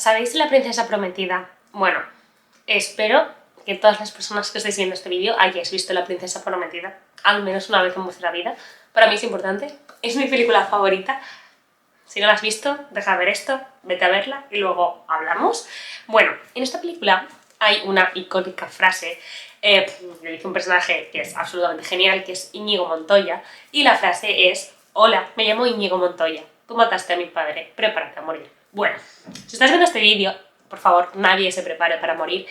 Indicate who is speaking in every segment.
Speaker 1: ¿sabéis La princesa prometida? Bueno, espero que todas las personas que estáis viendo este vídeo hayáis visto La princesa prometida, al menos una vez en vuestra vida. Para mí es importante, es mi película favorita. Si no la has visto, deja de ver esto, vete a verla y luego hablamos. Bueno, en esta película hay una icónica frase que dice un personaje que es absolutamente genial, que es Íñigo Montoya, y la frase es: hola, me llamo Íñigo Montoya, tú mataste a mi padre, prepárate a morir. Bueno, si estás viendo este vídeo, por favor, nadie se prepare para morir,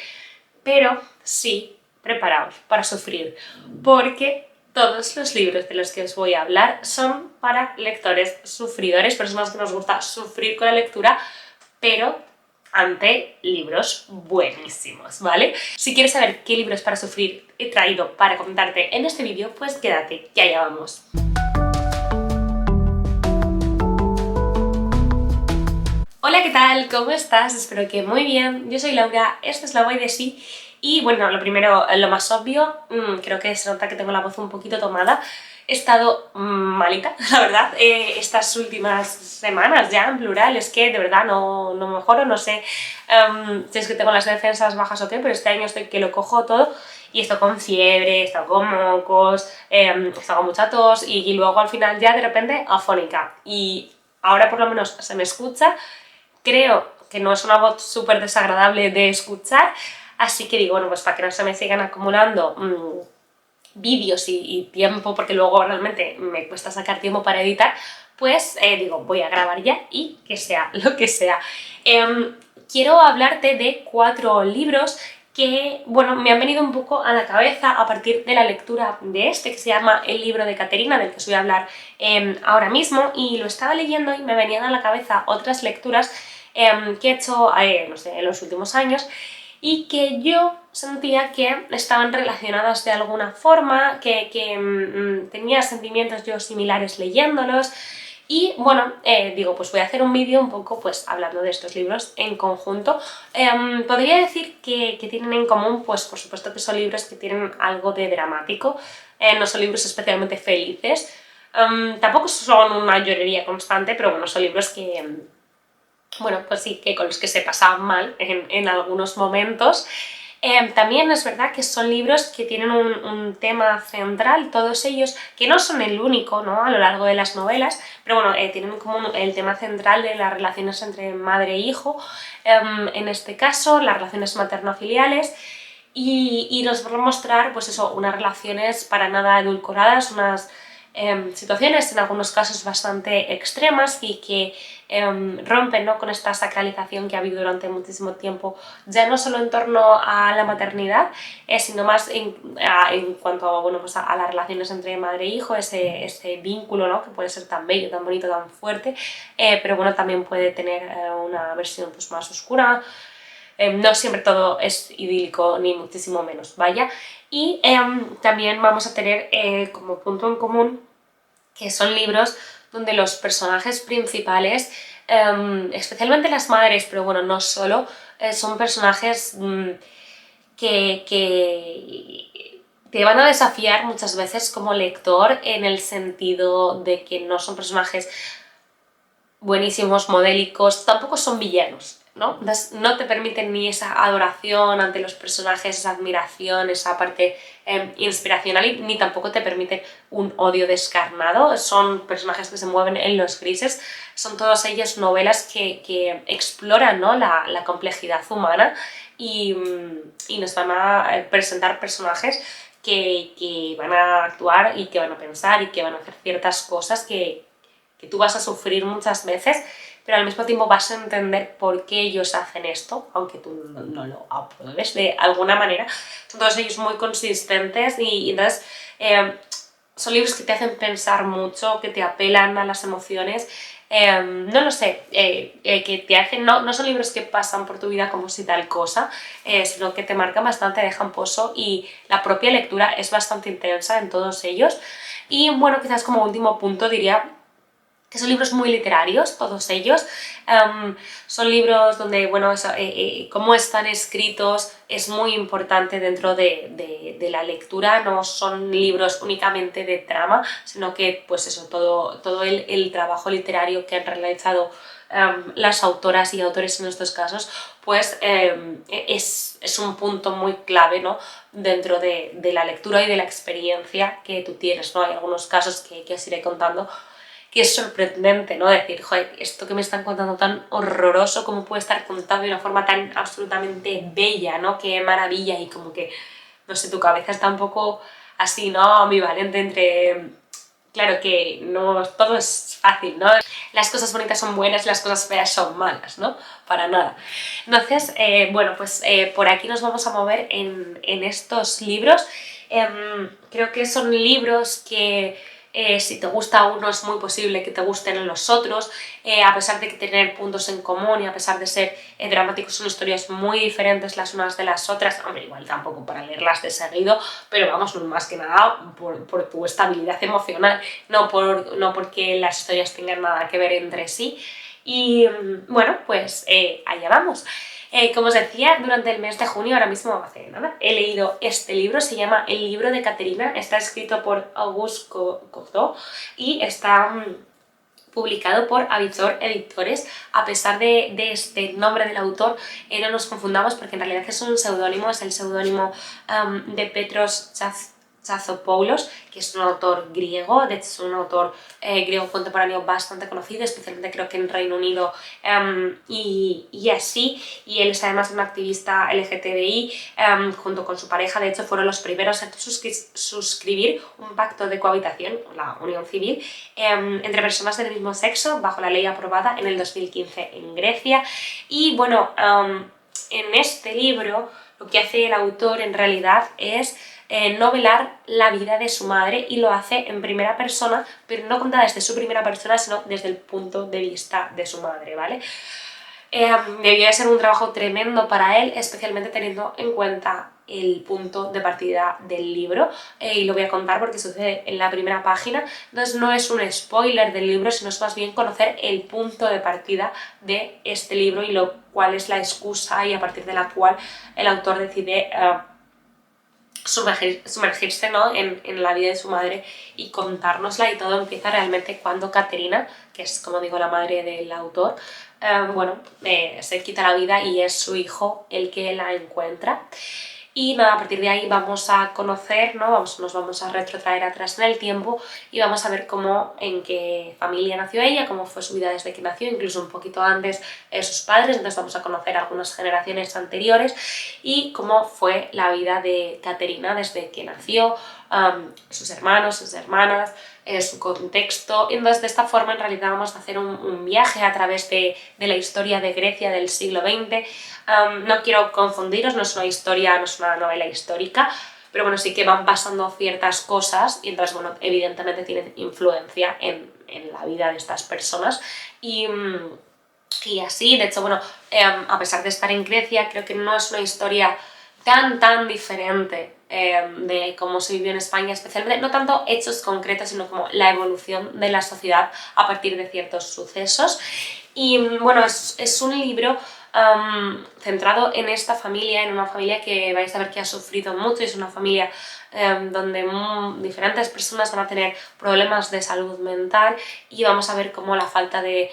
Speaker 1: pero sí, preparaos para sufrir, porque todos los libros de los que os voy a hablar son para lectores sufridores, personas que nos gusta sufrir con la lectura, pero ante libros buenísimos, ¿vale? Si quieres saber qué libros para sufrir he traído para contarte en este vídeo, pues quédate, que allá vamos. Hola, ¿qué tal? ¿Cómo estás? Espero que muy bien. Yo soy Laura, esto es La Guay de Sí. Y bueno, lo primero, lo más obvio, creo que se nota que tengo la voz un poquito tomada. He estado malita, la verdad, estas últimas semanas ya, en plural, es que de verdad no mejoro, no sé si es que tengo las defensas bajas o qué, pero este año estoy que lo cojo todo y estoy con fiebre, estoy con mocos, estoy con mucha tos y luego al final ya de repente afónica. Y ahora por lo menos se me escucha. Creo que no es una voz súper desagradable de escuchar, así que digo, bueno, pues para que no se me sigan acumulando vídeos y tiempo, porque luego realmente me cuesta sacar tiempo para editar, pues digo, voy a grabar ya y que sea lo que sea. Quiero hablarte de 4 libros que, bueno, me han venido un poco a la cabeza a partir de la lectura de este, que se llama El libro de Caterina, del que os voy a hablar ahora mismo, y lo estaba leyendo y me venían a la cabeza otras lecturas que he hecho, no sé, en los últimos años, y que yo sentía que estaban relacionadas de alguna forma, que tenía sentimientos yo similares leyéndolos. Y bueno, digo, pues voy a hacer un vídeo un poco pues hablando de estos libros en conjunto. Podría decir que tienen en común, pues por supuesto que son libros que tienen algo de dramático, no son libros especialmente felices, tampoco son una llorería constante, pero bueno, son libros que, bueno, pues sí, que con los que se pasaban mal en algunos momentos. También es verdad que son libros que tienen un tema central, todos ellos, que no son el único, ¿no?, a lo largo de las novelas, pero bueno, tienen como el tema central de las relaciones entre madre e hijo, en este caso las relaciones materno-filiales, y nos van a mostrar, pues eso, unas relaciones para nada edulcoradas, unas situaciones en algunos casos bastante extremas y que rompen, ¿no?, con esta sacralización que ha habido durante muchísimo tiempo, ya no solo en torno a la maternidad, sino más en cuanto a, bueno, pues a las relaciones entre madre e hijo, ese vínculo, ¿no?, que puede ser tan bello, tan bonito, tan fuerte, pero bueno, también puede tener una versión pues más oscura. No siempre todo es idílico, ni muchísimo menos, vaya. Y también vamos a tener como punto en común que son libros donde los personajes principales, especialmente las madres, pero bueno, no solo, son personajes que te van a desafiar muchas veces como lector, en el sentido de que no son personajes buenísimos, modélicos, tampoco son villanos, ¿no? No te permiten ni esa adoración ante los personajes, esa admiración, esa parte inspiracional, ni tampoco te permiten un odio descarnado. Son personajes que se mueven en los grises, son todas ellas novelas que exploran, ¿no?, la complejidad humana y nos van a presentar personajes que van a actuar y que van a pensar y que van a hacer ciertas cosas que tú vas a sufrir muchas veces, pero al mismo tiempo vas a entender por qué ellos hacen esto, aunque tú no lo apruebes de alguna manera. Son todos ellos muy consistentes y entonces son libros que te hacen pensar mucho, que te apelan a las emociones, no lo sé, que te hacen, no son libros que pasan por tu vida como si tal cosa, sino que te marcan bastante, dejan pozo, y la propia lectura es bastante intensa en todos ellos. Y bueno, quizás como último punto diría que son libros muy literarios, todos ellos. Son libros donde, bueno, cómo están escritos es muy importante dentro de la lectura. No son libros únicamente de trama, sino que, pues eso, todo el trabajo literario que han realizado las autoras y autores en estos casos, pues es un punto muy clave, ¿no?, dentro de la lectura y de la experiencia que tú tienes, ¿no? Hay algunos casos que os iré contando que es sorprendente, ¿no? Decir, joder, esto que me están contando tan horroroso, ¿cómo puede estar contado de una forma tan absolutamente bella, ¿no? Qué maravilla, y como que, no sé, tu cabeza está un poco así, ¿no?, ambivalente entre... Claro que no todo es fácil, ¿no? Las cosas bonitas son buenas, las cosas feas son malas, ¿no? Para nada. Entonces, bueno, pues por aquí nos vamos a mover en estos libros. Creo que son libros que si te gusta uno es muy posible que te gusten los otros, a pesar de que tener puntos en común y a pesar de ser dramáticos, son historias muy diferentes las unas de las otras. Hombre, igual tampoco para leerlas de seguido, pero vamos, más que nada por tu estabilidad emocional, no porque las historias tengan nada que ver entre sí. Y bueno, pues allá vamos. Como os decía, durante el mes de junio, ahora mismo hace nada, he leído este libro, se llama El libro de Caterina, está escrito por Auguste Codot y está publicado por Avizor Editores. A pesar de este nombre del autor, no nos confundamos porque en realidad es un seudónimo, es el seudónimo de Petros Chatzopoulos, que es un autor griego, de hecho es un autor griego contemporáneo bastante conocido, especialmente creo que en Reino Unido y así, y él es además un activista LGTBI, junto con su pareja. De hecho fueron los primeros en suscribir un pacto de cohabitación, la unión civil, entre personas del mismo sexo, bajo la ley aprobada en el 2015 en Grecia. Y bueno, en este libro lo que hace el autor en realidad es novelar la vida de su madre, y lo hace en primera persona, pero no contada desde su primera persona, sino desde el punto de vista de su madre, ¿vale? Debió de ser un trabajo tremendo para él, especialmente teniendo en cuenta el punto de partida del libro, y lo voy a contar porque sucede en la primera página. Entonces no es un spoiler del libro, sino es más bien conocer el punto de partida de este libro y lo cual es la excusa y a partir de la cual el autor decide sumergirse, ¿no?, en la vida de su madre y contárnosla. Y todo empieza realmente cuando Caterina, que es, como digo, la madre del autor, se quita la vida y es su hijo el que la encuentra. Y nada, a partir de ahí vamos a conocer, ¿no?, nos vamos a retrotraer atrás en el tiempo y vamos a ver cómo, en qué familia nació ella, cómo fue su vida desde que nació, incluso un poquito antes sus padres. Entonces vamos a conocer algunas generaciones anteriores y cómo fue la vida de Caterina desde que nació, sus hermanos, sus hermanas, su contexto. Entonces de esta forma en realidad vamos a hacer un viaje a través de la historia de Grecia del siglo XX. No quiero confundiros, no es una historia, no es una novela histórica, pero bueno, sí que van pasando ciertas cosas y entonces, bueno, evidentemente tienen influencia en la vida de estas personas y así. De hecho, bueno, a pesar de estar en Grecia, creo que no es una historia tan diferente de cómo se vivió en España, especialmente, no tanto hechos concretos, sino como la evolución de la sociedad a partir de ciertos sucesos. Y bueno, es un libro centrado en esta familia, en una familia que vais a ver que ha sufrido mucho. Es una familia donde diferentes personas van a tener problemas de salud mental y vamos a ver cómo la falta de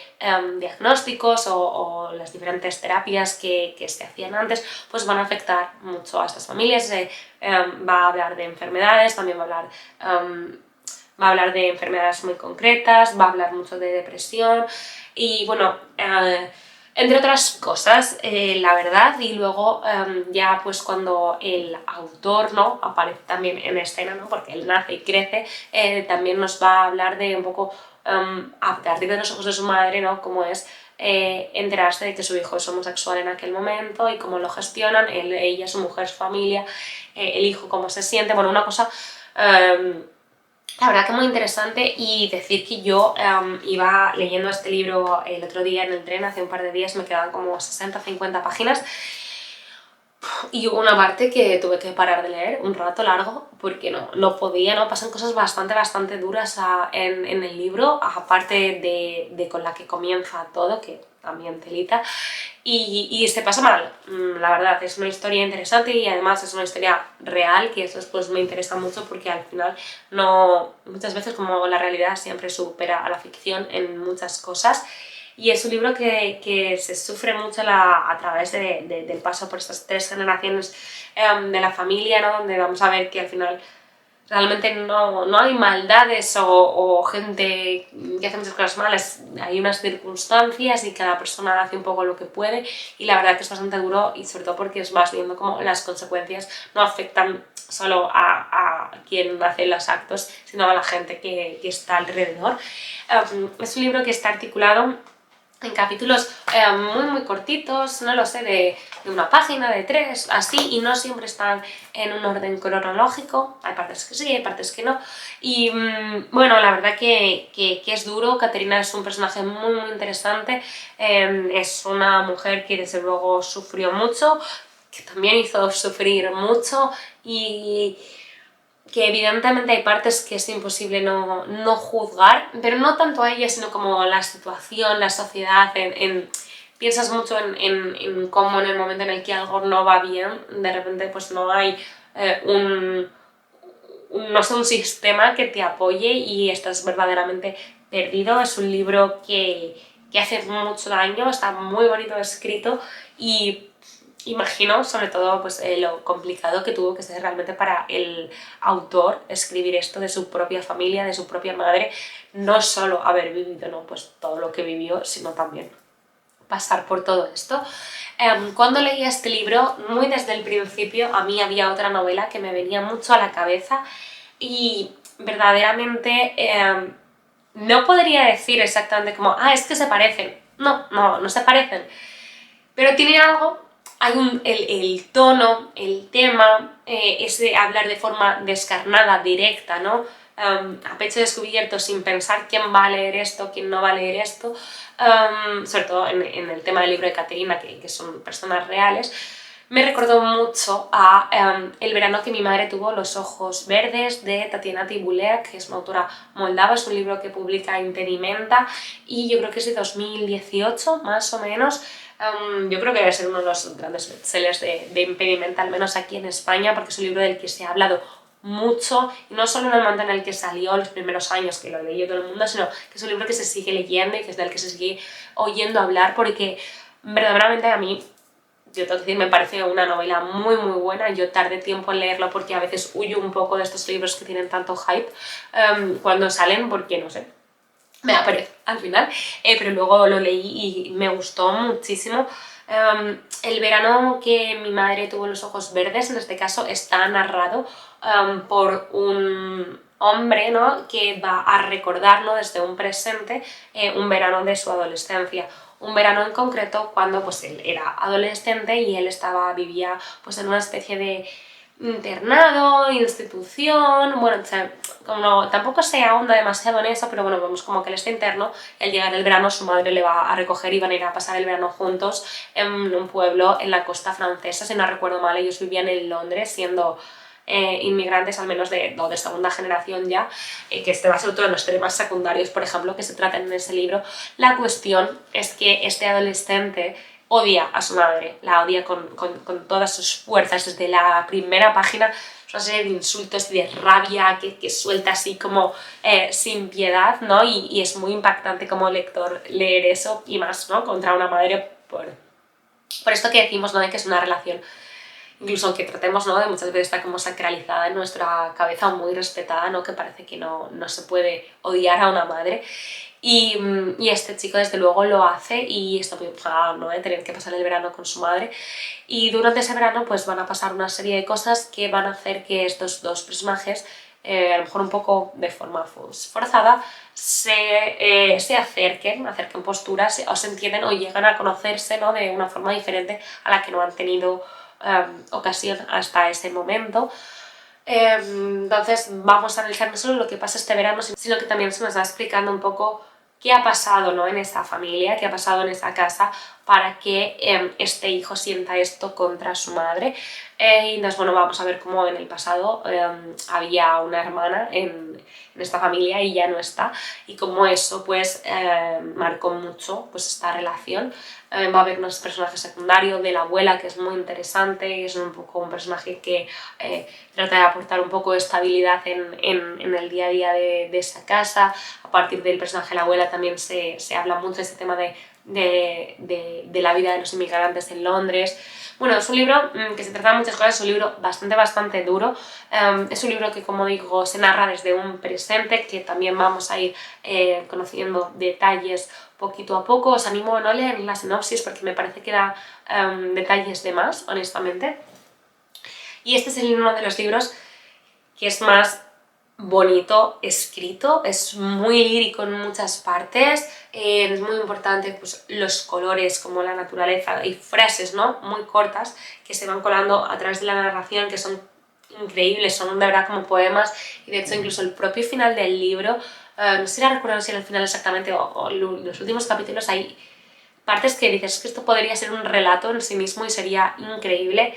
Speaker 1: diagnósticos o las diferentes terapias que se hacían antes pues van a afectar mucho a estas familias. Va a hablar de enfermedades, también va a hablar de enfermedades muy concretas, va a hablar mucho de depresión y bueno, entre otras cosas, la verdad. Y luego ya pues cuando el autor, ¿no?, aparece también en escena, ¿no?, porque él nace y crece, también nos va a hablar de un poco a partir de los ojos de su madre, ¿no?, cómo es enterarse de que su hijo es homosexual en aquel momento y cómo lo gestionan, ella, su mujer, su familia, el hijo cómo se siente. Bueno, una cosa la verdad que muy interesante. Y decir que yo iba leyendo este libro el otro día en el tren, hace un par de días, me quedaban como 60-50 páginas y hubo una parte que tuve que parar de leer un rato largo porque no podía, ¿no? Pasan cosas bastante duras en el libro, aparte de con la que comienza todo, que también telita, y se pasa mal. La verdad, es una historia interesante y además es una historia real, que eso pues me interesa mucho porque al final muchas veces como la realidad siempre supera a la ficción en muchas cosas. y es un libro que se sufre mucho a través del paso por estas 3 generaciones de la familia, ¿no? Donde vamos a ver que al final realmente no hay maldades o gente que hace muchas cosas malas, hay unas circunstancias y cada persona hace un poco lo que puede, y la verdad que es bastante duro, y sobre todo porque vas viendo cómo las consecuencias no afectan solo a quien hace los actos, sino a la gente que está alrededor. Es un libro que está articulado en capítulos muy cortitos, no lo sé, de una página, de 3, así, y no siempre están en un orden cronológico, hay partes que sí, hay partes que no, y bueno, la verdad que es duro. Caterina es un personaje muy interesante, es una mujer que desde luego sufrió mucho, que también hizo sufrir mucho, y que evidentemente hay partes que es imposible no juzgar, pero no tanto a ella, sino como la situación, la sociedad, piensas mucho en cómo en el momento en el que algo no va bien, de repente pues no hay no sé, un sistema que te apoye y estás verdaderamente perdido. Es un libro que hace mucho daño, está muy bonito escrito, y imagino sobre todo pues, lo complicado que tuvo que ser realmente para el autor escribir esto de su propia familia, de su propia madre, no solo haber vivido, ¿no?, pues todo lo que vivió, sino también pasar por todo esto. Cuando leía este libro, muy desde el principio, a mí había otra novela que me venía mucho a la cabeza, y verdaderamente no podría decir exactamente como, es que se parecen. No se parecen, pero tiene algo. Hay el tono, el tema, ese hablar de forma descarnada, directa, ¿no? A pecho descubierto, sin pensar quién va a leer esto, quién no va a leer esto, sobre todo en el tema del libro de Caterina, que son personas reales. Me recordó mucho a El verano que mi madre tuvo los ojos verdes, de Tatiana Tibuleak, que es una autora moldava. Es un libro que publica Impedimenta, y yo creo que es de 2018, más o menos. Yo creo que debe ser uno de los grandes bestsellers de Impedimenta, al menos aquí en España, porque es un libro del que se ha hablado mucho, y no solo en el momento en el que salió, los primeros años que lo leyó todo el mundo, sino que es un libro que se sigue leyendo y que es del que se sigue oyendo hablar, porque verdaderamente a mí, yo tengo que decir, me parece una novela muy buena. Yo tardé tiempo en leerlo porque a veces huyo un poco de estos libros que tienen tanto hype cuando salen, porque no sé, me da pereza al final, pero luego lo leí y me gustó muchísimo. El verano que mi madre tuvo los ojos verdes, en este caso, está narrado por un hombre, ¿no?, que va a recordar, ¿no?, desde un presente un verano de su adolescencia. Un verano en concreto cuando pues, él era adolescente y él vivía pues, en una especie de internado, institución, bueno, o sea, como tampoco se ahonda demasiado en eso, pero bueno, vemos como que él está interno, y al llegar el verano su madre le va a recoger y van a ir a pasar el verano juntos en un pueblo en la costa francesa. Si no recuerdo mal, ellos vivían en Londres, siendo inmigrantes al menos de segunda generación ya, que este va a ser otro de los temas secundarios, por ejemplo, que se tratan en ese libro. La cuestión es que este adolescente odia a su madre, la odia con todas sus fuerzas. Desde la primera página es una serie de insultos y de rabia que suelta así como sin piedad, ¿no? Y es muy impactante como lector leer eso, y más, ¿no?, contra una madre, por esto que decimos, ¿no?, de que es una relación, incluso aunque tratemos, ¿no?, de muchas veces está como sacralizada en nuestra cabeza, muy respetada, ¿no?, que parece que no se puede odiar a una madre. Y este chico desde luego lo hace, y está muy enfadado, ¿no?, de tener que pasar el verano con su madre, y durante ese verano pues van a pasar una serie de cosas que van a hacer que estos dos personajes, a lo mejor un poco de forma forzada, se acerquen posturas, o se entienden o llegan a conocerse, ¿no?, de una forma diferente a la que no han tenido ocasión hasta ese momento. Entonces vamos a analizar no solo lo que pasa este verano, sino que también se nos va explicando un poco qué ha pasado, ¿no?, en esa familia, qué ha pasado en esa casa para que este hijo sienta esto contra su madre. Y entonces, bueno, vamos a ver cómo en el pasado había una hermana en esta familia y ya no está, y cómo eso pues marcó mucho pues esta relación. va a haber unos personajes secundarios de la abuela, que es muy interesante, es un poco un personaje que trata de aportar un poco de estabilidad en el día a día de esa casa. A partir del personaje de la abuela también se habla mucho de este tema de la vida de los inmigrantes en Londres. Bueno, es un libro que se trata de muchas cosas, es un libro bastante duro. Es un libro que, como digo, se narra desde un presente, que también vamos a ir conociendo detalles poquito a poco. Os animo a no leer la sinopsis porque me parece que da detalles de más, honestamente. Y este es uno de los libros que es más bonito escrito, es muy lírico en muchas partes, es muy importante pues, los colores como la naturaleza y frases, ¿no?, muy cortas que se van colando a través de la narración, que son increíbles, son de verdad como poemas. Y de hecho incluso el propio final del libro, no sé si recuerdo si era el final exactamente o los últimos capítulos, hay partes que dices que esto podría ser un relato en sí mismo y sería increíble.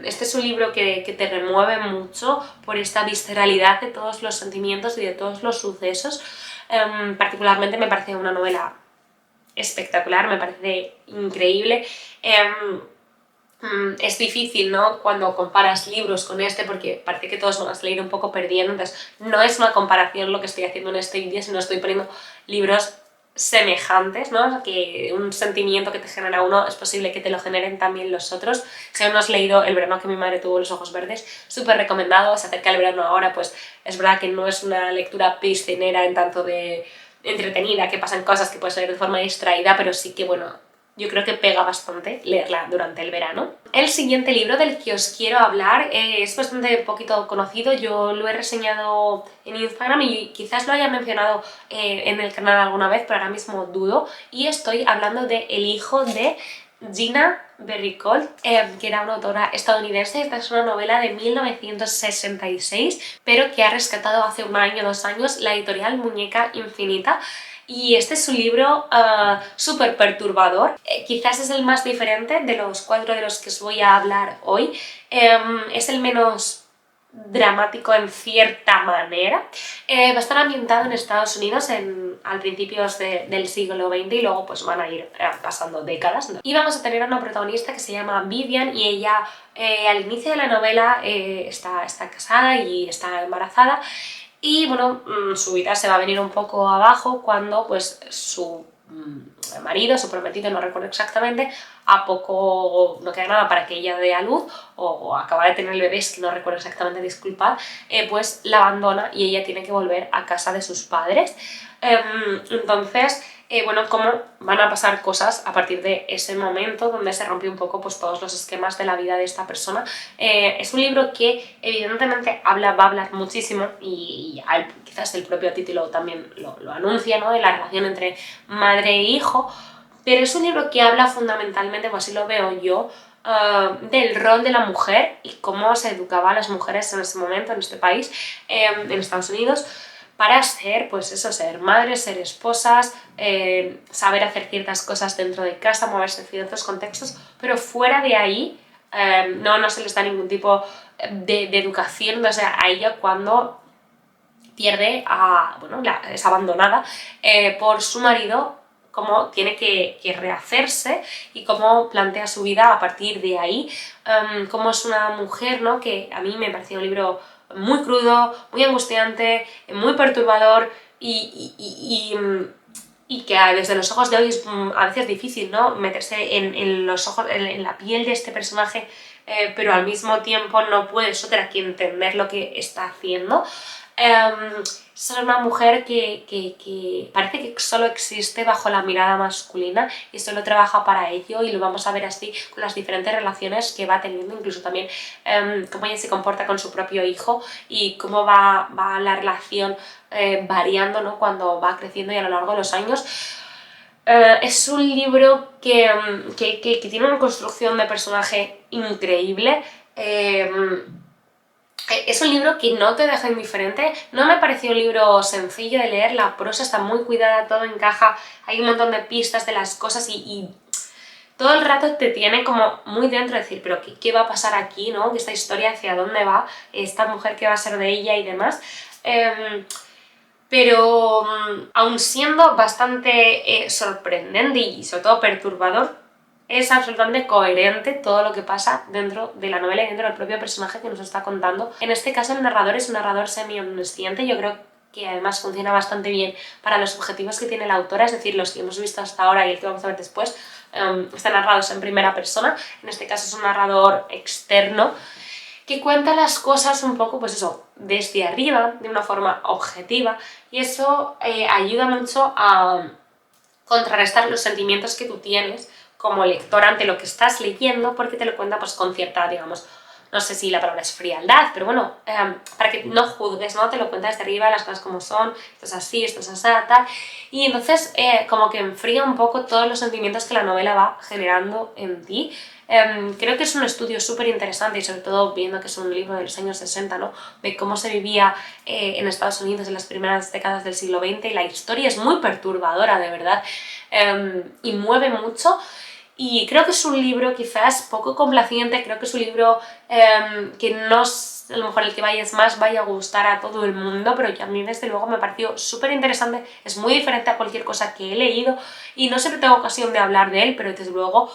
Speaker 1: Este es un libro que te remueve mucho por esta visceralidad de todos los sentimientos y de todos los sucesos. Particularmente me parece una novela espectacular, me parece increíble. Es difícil, ¿no?, cuando comparas libros con este, porque parece que todos van a salir un poco perdiendo. Entonces no es una comparación lo que estoy haciendo en este vídeo, sino estoy poniendo libros semejantes, ¿no?, que un sentimiento que te genera uno es posible que te lo generen también los otros. Si aún no has leído El verano que mi madre tuvo los ojos verdes, súper recomendado. Se acerca el verano ahora, pues es verdad que no es una lectura piscinera en tanto de entretenida, que pasan cosas que puedes leer de forma distraída, pero sí que, bueno, yo creo que pega bastante leerla durante el verano. El siguiente libro del que os quiero hablar es bastante poquito conocido, yo lo he reseñado en Instagram y quizás lo haya mencionado en el canal alguna vez, pero ahora mismo dudo, y estoy hablando de El hijo de Gina Berricolt, que era una autora estadounidense. Esta es una novela de 1966, pero que ha rescatado hace un año o 2 años la editorial Muñeca Infinita. Y este es un libro súper perturbador, quizás es el más diferente de los 4 de los que os voy a hablar hoy. Es el menos dramático en cierta manera. Va a estar ambientado en Estados Unidos al principios del siglo XX y luego pues van a ir pasando décadas, ¿no? Y vamos a tener a una protagonista que se llama Vivian y ella al inicio de la novela está casada y está embarazada. Y bueno, su vida se va a venir un poco abajo cuando pues su marido, su prometido, no recuerdo exactamente, a poco no queda nada para que ella dé a luz o acaba de tener el bebé, es que no recuerdo exactamente, disculpad, pues la abandona y ella tiene que volver a casa de sus padres. Entonces, bueno, cómo van a pasar cosas a partir de ese momento donde se rompe un poco pues todos los esquemas de la vida de esta persona. Es un libro que evidentemente va a hablar muchísimo y quizás el propio título también lo anuncia, ¿no?, de la relación entre madre e hijo, pero es un libro que habla fundamentalmente, pues así lo veo yo, del rol de la mujer y cómo se educaba a las mujeres en ese momento, en este país, en Estados Unidos, para ser, pues eso, ser madres, ser esposas, saber hacer ciertas cosas dentro de casa, moverse en ciertos contextos, pero fuera de ahí no se les da ningún tipo de educación. O sea, a ella cuando pierde bueno, es abandonada por su marido, cómo tiene que rehacerse y cómo plantea su vida a partir de ahí, cómo es una mujer, ¿no?, que a mí me pareció un libro muy crudo, muy angustiante, muy perturbador y que desde los ojos de hoy es a veces difícil, ¿no?, meterse en los ojos, en la piel de este personaje, pero al mismo tiempo no puedes otra que entender lo que está haciendo. Es una mujer que parece que solo existe bajo la mirada masculina y solo trabaja para ello, y lo vamos a ver así con las diferentes relaciones que va teniendo, incluso también cómo ella se comporta con su propio hijo y cómo va la relación variando, ¿no?, cuando va creciendo y a lo largo de los años. Es un libro que tiene una construcción de personaje increíble. Es un libro que no te deja indiferente. No me pareció un libro sencillo de leer, la prosa está muy cuidada, todo encaja, hay un montón de pistas de las cosas y todo el rato te tiene como muy dentro de decir, pero ¿qué va a pasar aquí, ¿no?, esta historia hacia dónde va, esta mujer qué va a ser de ella y demás. pero aun siendo bastante sorprendente y sobre todo perturbador, es absolutamente coherente todo lo que pasa dentro de la novela y dentro del propio personaje que nos está contando. En este caso el narrador es un narrador semi-omnisciente, yo creo que además funciona bastante bien para los objetivos que tiene la autora, es decir, los que hemos visto hasta ahora y el que vamos a ver después, están narrados en primera persona. En este caso es un narrador externo que cuenta las cosas un poco, pues eso, desde arriba, de una forma objetiva, y eso ayuda mucho a contrarrestar los sentimientos que tú tienes como lector ante lo que estás leyendo, porque te lo cuenta pues con cierta, digamos, no sé si la palabra es frialdad, pero bueno, para que no juzgues, ¿no? Te lo cuenta desde arriba, las cosas como son, esto es así, esto es así, tal, y entonces como que enfría un poco todos los sentimientos que la novela va generando en ti. Creo que es un estudio súper interesante y sobre todo viendo que es un libro de los años 60, ¿no? De cómo se vivía en Estados Unidos en las primeras décadas del siglo XX, y la historia es muy perturbadora, de verdad, y mueve mucho. Y creo que es un libro quizás poco complaciente, creo que es un libro que no es a lo mejor el que más vaya a gustar a todo el mundo, pero que a mí desde luego me pareció súper interesante, es muy diferente a cualquier cosa que he leído y no siempre tengo ocasión de hablar de él, pero desde luego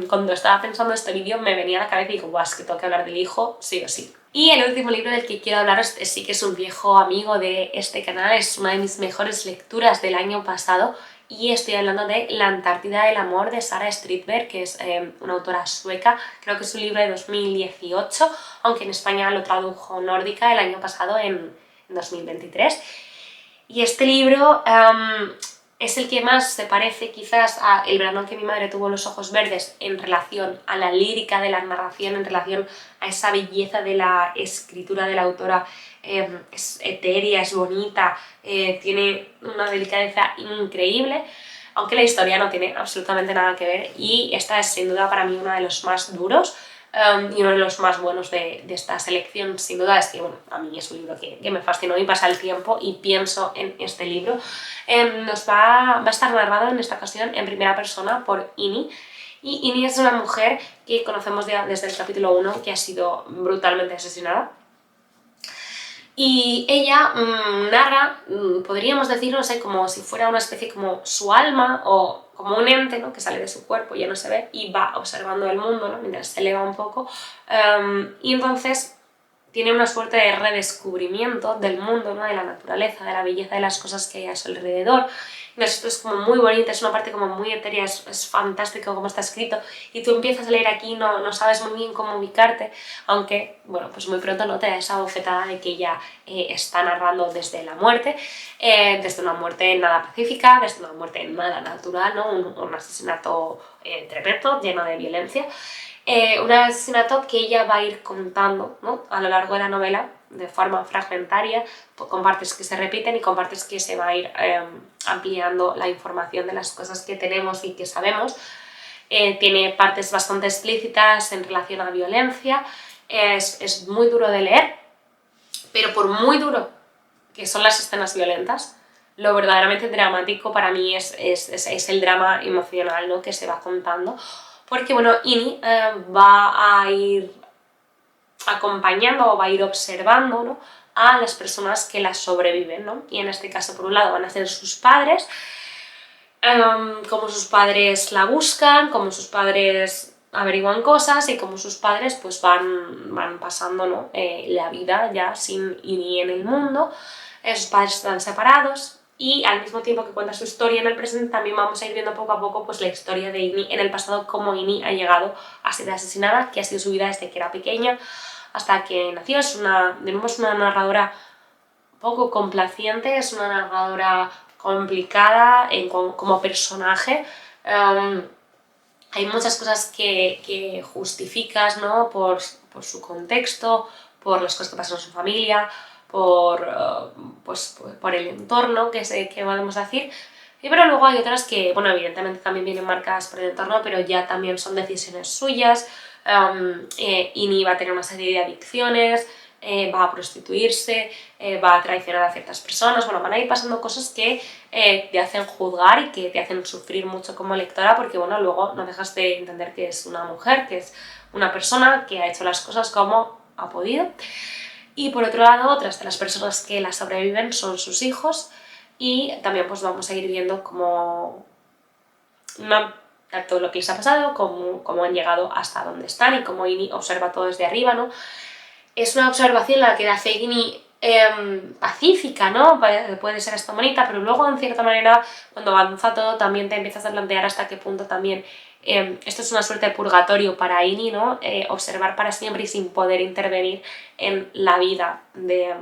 Speaker 1: cuando estaba pensando este vídeo me venía a la cabeza y digo, guau, es que tengo que hablar del hijo sí o sí. Y el último libro del que quiero hablaros sí que es un viejo amigo de este canal, es una de mis mejores lecturas del año pasado, y estoy hablando de La Antártida del Amor de Sara Stridberg, que es una autora sueca. Creo que es un libro de 2018, aunque en España lo tradujo Nórdica el año pasado, en 2023. Y este libro es el que más se parece quizás a El verano en que mi madre tuvo los ojos verdes en relación a la lírica de la narración, en relación a esa belleza de la escritura de la autora. Es etérea, es bonita, tiene una delicadeza increíble, aunque la historia no tiene absolutamente nada que ver, y esta es sin duda para mí uno de los más duros y uno de los más buenos de esta selección. Sin duda es que, bueno, a mí es un libro que me fascinó y pasa el tiempo y pienso en este libro. Va a estar narrado en esta ocasión en primera persona por Ini, y Ini es una mujer que conocemos desde el capítulo 1, que ha sido brutalmente asesinada. Y ella narra, podríamos decir, no sé, como si fuera una especie como su alma o como un ente, ¿no? Que sale de su cuerpo, ya no se ve, y va observando el mundo, ¿no? Mientras se eleva un poco. Y entonces tiene una suerte de redescubrimiento del mundo, ¿no? De la naturaleza, de la belleza de las cosas que hay a su alrededor. Entonces esto es como muy bonito, es una parte como muy etérea, es fantástico como está escrito, y tú empiezas a leer aquí, no sabes muy bien cómo ubicarte, aunque, bueno, pues muy pronto no te da esa bofetada de que ella está narrando desde la muerte, desde una muerte nada pacífica, desde una muerte nada natural, ¿no? Un asesinato tremendo, lleno de violencia. Un asesinato que ella va a ir contando, ¿no? A lo largo de la novela, de forma fragmentaria, con partes que se repiten y con partes que se va a ir ampliando la información de las cosas que tenemos y que sabemos. Tiene partes bastante explícitas en relación a violencia, es muy duro de leer, pero por muy duro que son las escenas violentas, lo verdaderamente dramático para mí es el drama emocional, ¿no? Que se va contando, porque bueno, Ini va a ir acompañando o va a ir observando, ¿no? A las personas que las sobreviven, ¿no? Y en este caso, por un lado, van a ser sus padres, cómo sus padres la buscan, cómo sus padres averiguan cosas y cómo sus padres pues van pasando, ¿no? La vida ya sin Ini en el mundo. Sus padres están separados, y al mismo tiempo que cuenta su historia en el presente, también vamos a ir viendo poco a poco pues la historia de Ini en el pasado, cómo Ini ha llegado a ser asesinada, que ha sido su vida desde que era pequeña hasta que nació. De nuevo es una narradora poco complaciente, es una narradora complicada como personaje. Hay muchas cosas que justificas, ¿no? por su contexto, por las cosas que pasan en su familia, por el entorno que podemos decir. Pero luego hay otras que, bueno, evidentemente también vienen marcadas por el entorno, pero ya también son decisiones suyas. Ini va a tener una serie de adicciones, va a prostituirse, va a traicionar a ciertas personas. Bueno, van a ir pasando cosas que te hacen juzgar y que te hacen sufrir mucho como lectora, porque bueno, luego no dejas de entender que es una mujer, que es una persona que ha hecho las cosas como ha podido. y por otro lado otras de las personas que la sobreviven son sus hijos, y también pues vamos a ir viendo cómo todo lo que les ha pasado, cómo han llegado hasta donde están y cómo Ini observa todo desde arriba, ¿no? Es una observación la que hace Ini pacífica, ¿no? Puede ser hasta bonita, pero luego en cierta manera cuando avanza todo también te empiezas a plantear hasta qué punto también esto es una suerte de purgatorio para Ini, ¿no? Observar para siempre y sin poder intervenir en la vida de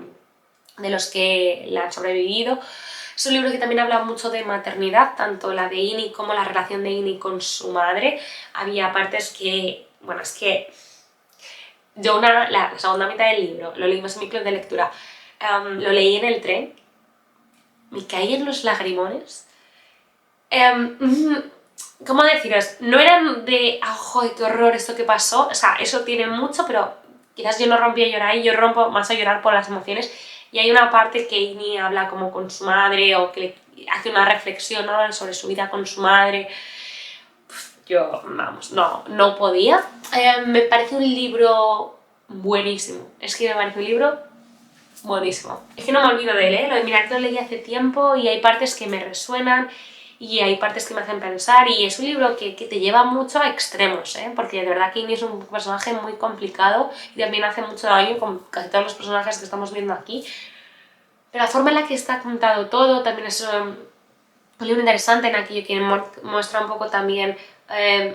Speaker 1: los que la han sobrevivido. Es un libro que también habla mucho de maternidad, tanto la de Ini como la relación de Ini con su madre. Había partes que, bueno, es que yo la segunda mitad del libro, lo leímos en mi club de lectura, lo leí en el tren, me caían los lagrimones. ¿Cómo deciros? No eran de, ¡ah, joder, qué horror esto que pasó! O sea, eso tiene mucho, pero quizás yo no rompí a llorar y yo rompo más a llorar por las emociones. Y hay una parte que Ini habla como con su madre o que le hace una reflexión, ¿no?, sobre su vida con su madre. Yo, vamos, no podía. Me parece un libro buenísimo. Es que me parece un libro buenísimo. Es que no me olvido de él, ¿eh? Lo de Mirar lo leí hace tiempo y hay partes que me resuenan y hay partes que me hacen pensar, y es un libro que te lleva mucho a extremos, ¿eh? Porque de verdad que Ini es un personaje muy complicado y también hace mucho daño con casi todos los personajes que estamos viendo aquí. Pero la forma en la que está contado todo también es un libro interesante, en aquello que muestra un poco también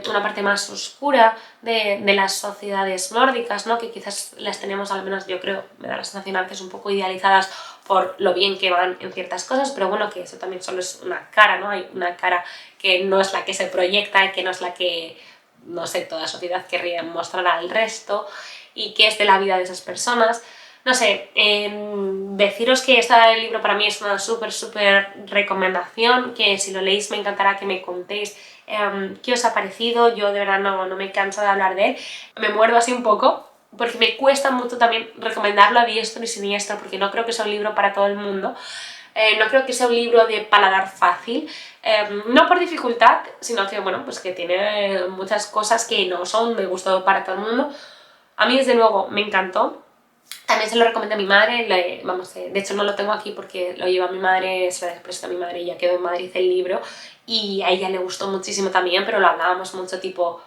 Speaker 1: una parte más oscura de las sociedades nórdicas, ¿no? Que quizás las tenemos, al menos yo creo, me da la sensación, a veces un poco idealizadas por lo bien que van en ciertas cosas, pero bueno, que eso también solo es una cara, ¿no? Hay una cara que no es la que se proyecta, que no es la que, no sé, toda sociedad querría mostrar al resto, y que es de la vida de esas personas. No sé, deciros que este libro para mí es una súper recomendación, que si lo leéis me encantará que me contéis qué os ha parecido. Yo de verdad no me canso de hablar de él, me muerdo así un poco, porque me cuesta mucho también recomendarlo a diestro y siniestro, porque no creo que sea un libro para todo el mundo. No creo que sea un libro de paladar fácil, no por dificultad, sino que, bueno, pues que tiene muchas cosas que no son de gusto para todo el mundo. A mí, desde luego, me encantó. También se lo recomendé a mi madre, de hecho no lo tengo aquí porque lo lleva mi madre, se lo presté a mi madre y ya quedó en Madrid el libro, y a ella le gustó muchísimo también, pero lo hablábamos mucho tipo,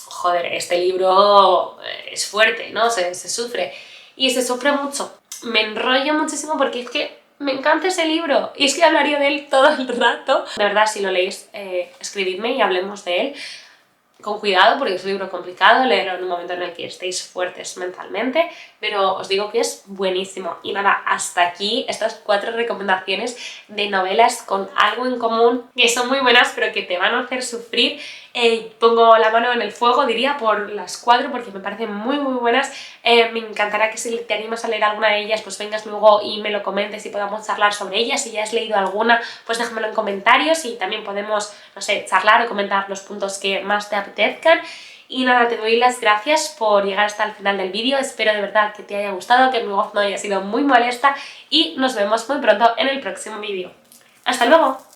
Speaker 1: joder, este libro es fuerte, ¿no? Se sufre, y se sufre mucho. Me enrollo muchísimo porque es que me encanta ese libro y es que hablaría de él todo el rato. De verdad, si lo leéis, escribidme y hablemos de él. Con cuidado, porque es un libro complicado, leerlo en un momento en el que estéis fuertes mentalmente, pero os digo que es buenísimo. Y nada, hasta aquí estas 4 recomendaciones de novelas con algo en común, que son muy buenas pero que te van a hacer sufrir. Pongo la mano en el fuego, diría, por las 4, porque me parecen muy buenas. Me encantará que si te animas a leer alguna de ellas, pues vengas luego y me lo comentes y podamos charlar sobre ellas. Si ya has leído alguna, pues déjamelo en comentarios y también podemos, no sé, charlar o comentar los puntos que más te apetezcan. Y nada, te doy las gracias por llegar hasta el final del vídeo. Espero de verdad que te haya gustado, que mi voz no haya sido muy molesta, y nos vemos muy pronto en el próximo vídeo. ¡Hasta luego!